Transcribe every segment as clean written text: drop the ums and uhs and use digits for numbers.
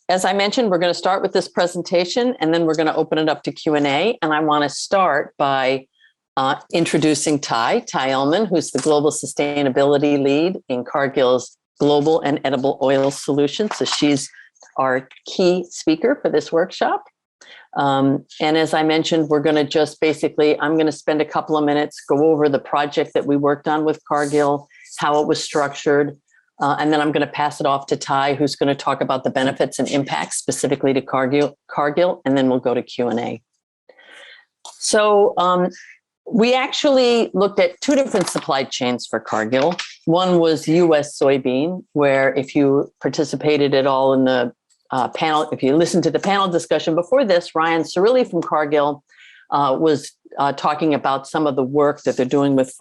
As I mentioned, we're going to start with this presentation, and then we're going to open it up to Q&A. And I want to start by introducing Ty Ellman, who's the Global Sustainability Lead in Cargill's Global and Edible Oil Solutions. So she's our key speaker for this workshop. And as I mentioned, we're going to just basically, I'm going to spend a couple of minutes, go over the project that we worked on with Cargill, how it was structured, and then I'm going to pass it off to Ty, who's going to talk about the benefits and impacts specifically to Cargill, and then we'll go to Q&A. So we actually looked at two different supply chains for Cargill. One was U.S. soybean, where if you participated at all in the panel, if you listened to the panel discussion before this, Ryan Cirilli from Cargill was talking about some of the work that they're doing with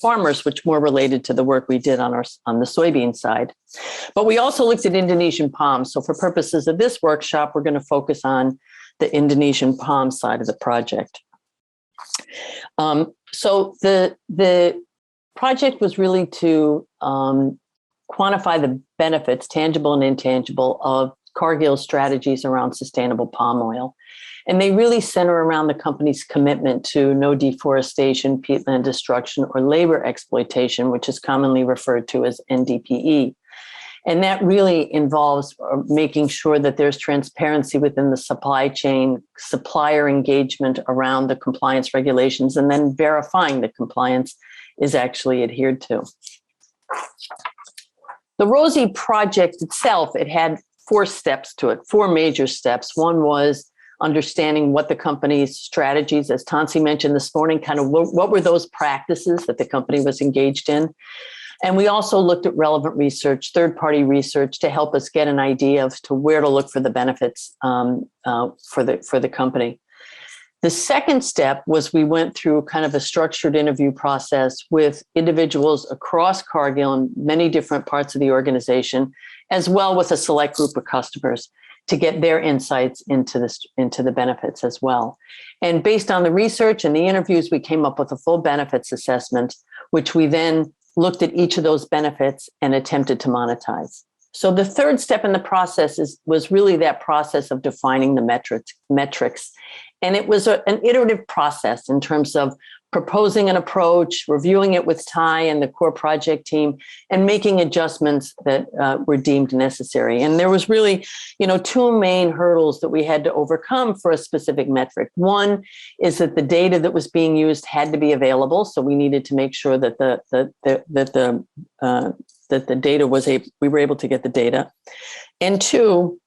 farmers, which more related to the work we did on the soybean side. But we also looked at Indonesian palm. So for purposes of this workshop, we're going to focus on the Indonesian palm side of the project. So the project was really to quantify the benefits, tangible and intangible, of Cargill's strategies around sustainable palm oil. And they really center around the company's commitment to no deforestation, peatland destruction, or labor exploitation, which is commonly referred to as NDPE. And that really involves making sure that there's transparency within the supply chain, supplier engagement around the compliance regulations, and then verifying that compliance is actually adhered to. The ROSI project itself, it had 4 steps to it, 4 major steps. One was understanding what the company's strategies, as Tansi mentioned this morning, kind of what were those practices that the company was engaged in. And we also looked at relevant research, third-party research, to help us get an idea as to where to look for the benefits for the company. The second step was we went through kind of a structured interview process with individuals across Cargill and many different parts of the organization, as well with a select group of customers, to get their insights into the benefits as well. And based on the research and the interviews, we came up with a full benefits assessment, which we then looked at each of those benefits and attempted to monetize. So the third step in the process was really that process of defining the metrics. And it was an iterative process in terms of proposing an approach, reviewing it with Ty and the core project team, and making adjustments that were deemed necessary. And there was really, 2 main hurdles that we had to overcome for a specific metric. One is that the data that was being used had to be available, so we needed to make sure that the data we were able to get the data. And 2,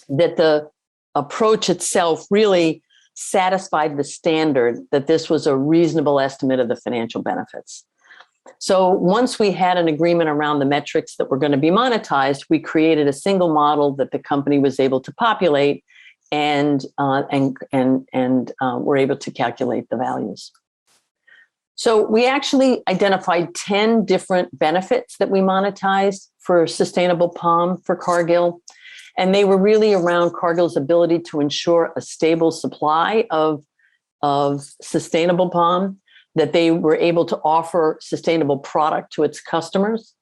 that the approach itself really satisfied the standard that this was a reasonable estimate of the financial benefits. So once we had an agreement around the metrics that were going to be monetized, we created a single model that the company was able to populate and were able to calculate the values. So we actually identified 10 different benefits that we monetized for sustainable palm for Cargill. And they were really around Cargill's ability to ensure a stable supply of sustainable palm, that they were able to offer sustainable product to its customers,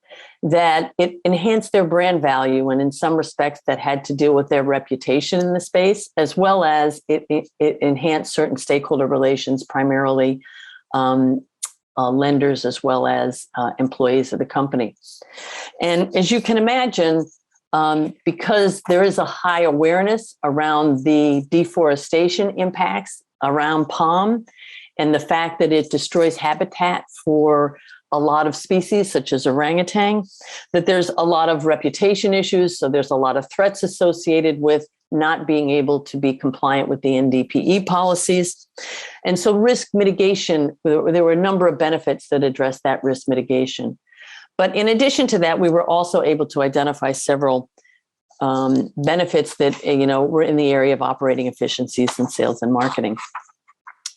that it enhanced their brand value, and in some respects that had to deal with their reputation in the space, as well as it enhanced certain stakeholder relations, primarily lenders as well as employees of the company. And as you can imagine, because there is a high awareness around the deforestation impacts around palm and the fact that it destroys habitat for a lot of species such as orangutan, that there's a lot of reputation issues. So there's a lot of threats associated with not being able to be compliant with the NDPE policies. And so risk mitigation, there were a number of benefits that address that risk mitigation. But in addition to that, we were also able to identify several benefits that were in the area of operating efficiencies in sales and marketing.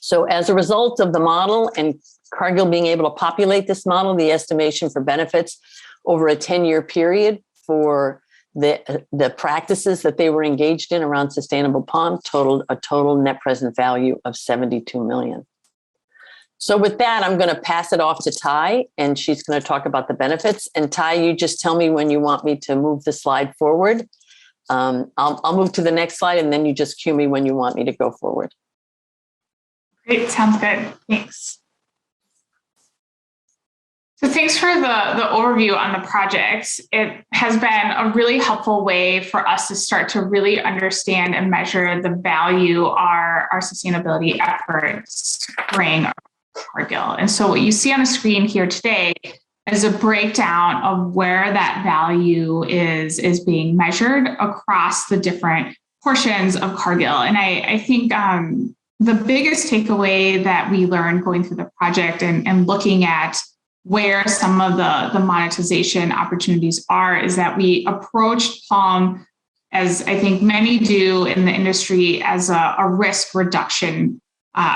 So as a result of the model and Cargill being able to populate this model, the estimation for benefits over a 10-year period for the practices that they were engaged in around sustainable palm totaled a total net present value of $72 million. So with that, I'm going to pass it off to Ty, and she's going to talk about the benefits. And Ty, you just tell me when you want me to move the slide forward. I'll move to the next slide, and then you just cue me when you want me to go forward. Great, sounds good. Thanks. So thanks for the overview on the project. It has been a really helpful way for us to start to really understand and measure the value our sustainability efforts bring Cargill. And so what you see on the screen here today is a breakdown of where that value is being measured across the different portions of Cargill. And I think the biggest takeaway that we learned going through the project and looking at where some of the monetization opportunities are is that we approached Palm, as I think many do in the industry, as a risk reduction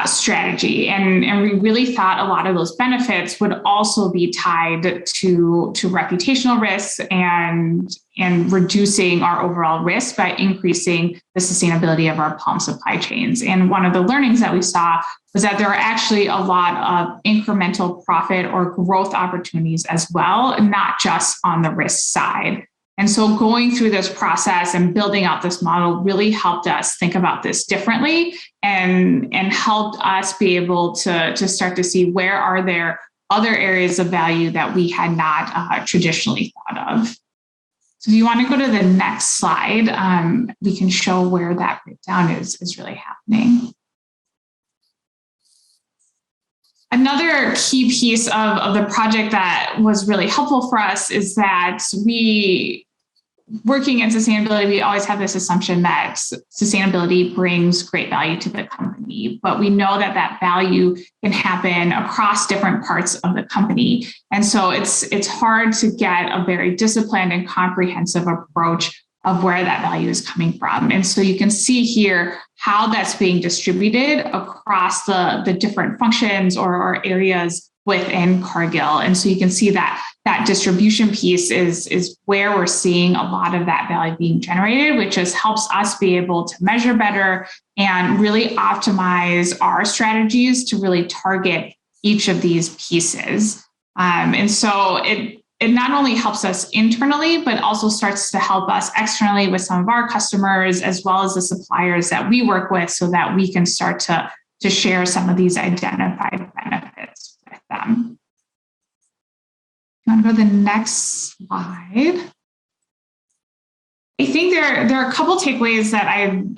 strategy. And we really thought a lot of those benefits would also be tied to reputational risks and reducing our overall risk by increasing the sustainability of our palm supply chains. And one of the learnings that we saw was that there are actually a lot of incremental profit or growth opportunities as well, not just on the risk side. And so going through this process and building out this model really helped us think about this differently and helped us be able to start to see where are there other areas of value that we had not traditionally thought of. So if you want to go to the next slide, we can show where that breakdown is really happening. Another key piece of the project that was really helpful for us is that working in sustainability, we always have this assumption that sustainability brings great value to the company, but we know that value can happen across different parts of the company. And so it's hard to get a very disciplined and comprehensive approach of where that value is coming from. And so you can see here how that's being distributed across the different functions or areas within Cargill. And so you can see that distribution piece is where we're seeing a lot of that value being generated, which just helps us be able to measure better and really optimize our strategies to really target each of these pieces. And so it not only helps us internally, but also starts to help us externally with some of our customers, as well as the suppliers that we work with, so that we can start to share some of these identified benefits with them. You want to go to the next slide? I think there are a couple takeaways that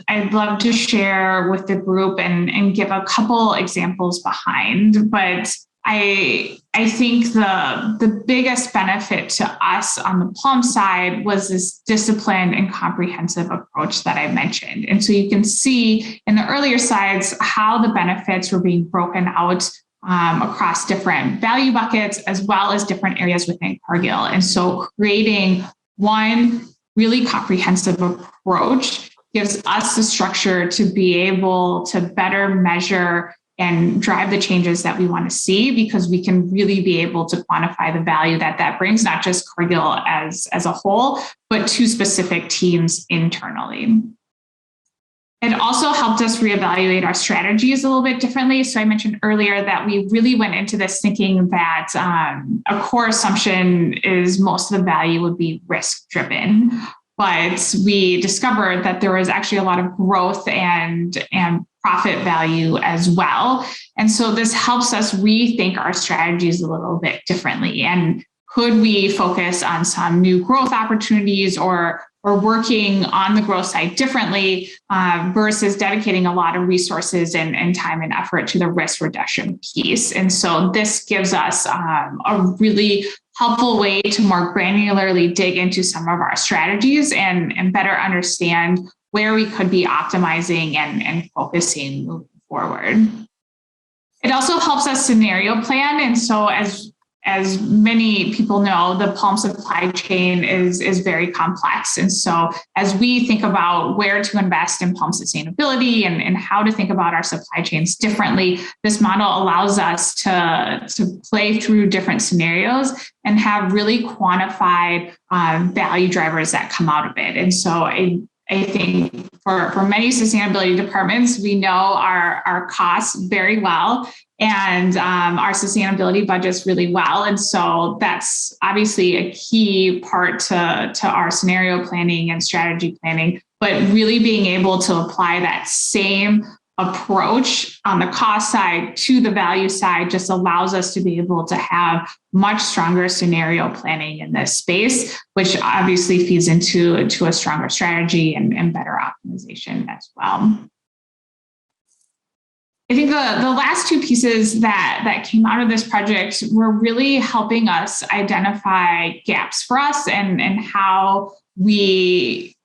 I'd love to share with the group and give a couple examples behind. But I think the biggest benefit to us on the Palm side was this disciplined and comprehensive approach that I mentioned. And so you can see in the earlier slides how the benefits were being broken out across different value buckets, as well as different areas within Cargill. And so creating one really comprehensive approach gives us the structure to be able to better measure and drive the changes that we want to see, because we can really be able to quantify the value that brings, not just Cargill as a whole, but to specific teams internally. It also helped us reevaluate our strategies a little bit differently. So I mentioned earlier that we really went into this thinking that a core assumption is most of the value would be risk-driven. But we discovered that there was actually a lot of growth and profit value as well. And so this helps us rethink our strategies a little bit differently. And could we focus on some new growth opportunities or working on the growth side differently versus dedicating a lot of resources and time and effort to the risk reduction piece. And so this gives us a really helpful way to more granularly dig into some of our strategies and better understand where we could be optimizing and focusing moving forward. It also helps us scenario plan. And so as many people know, the palm supply chain is very complex. And so as we think about where to invest in palm sustainability and how to think about our supply chains differently, this model allows us to play through different scenarios and have really quantified value drivers that come out of it. And so I think for many sustainability departments, we know our costs very well and our sustainability budgets really well. And so that's obviously a key part to our scenario planning and strategy planning, but really being able to apply that same approach on the cost side to the value side just allows us to be able to have much stronger scenario planning in this space, which obviously feeds into a stronger strategy and better optimization as well. I think the last two pieces that came out of this project were really helping us identify gaps for us and how we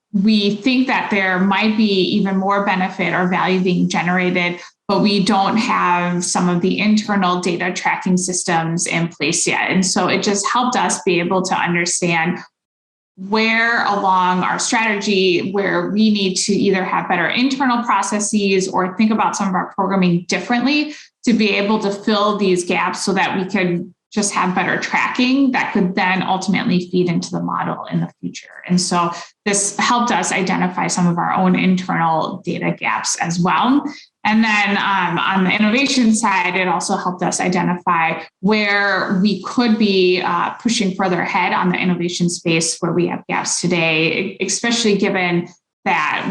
think that there might be even more benefit or value being generated, but we don't have some of the internal data tracking systems in place yet. And so it just helped us be able to understand where along our strategy, where we need to either have better internal processes or think about some of our programming differently to be able to fill these gaps so that we could just have better tracking that could then ultimately feed into the model in the future. And so this helped us identify some of our own internal data gaps as well. And then on the innovation side, it also helped us identify where we could be pushing further ahead on the innovation space where we have gaps today, especially given that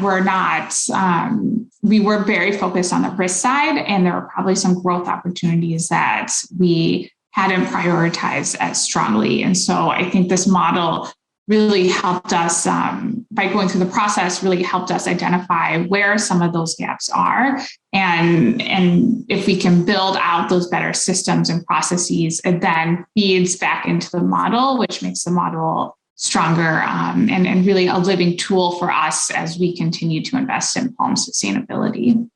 we were very focused on the risk side, and there were probably some growth opportunities that we hadn't prioritized as strongly. And so I think this model really helped us, by going through the process, really helped us identify where some of those gaps are. And if we can build out those better systems and processes, it then feeds back into the model, which makes the model stronger and really a living tool for us as we continue to invest in Palm sustainability.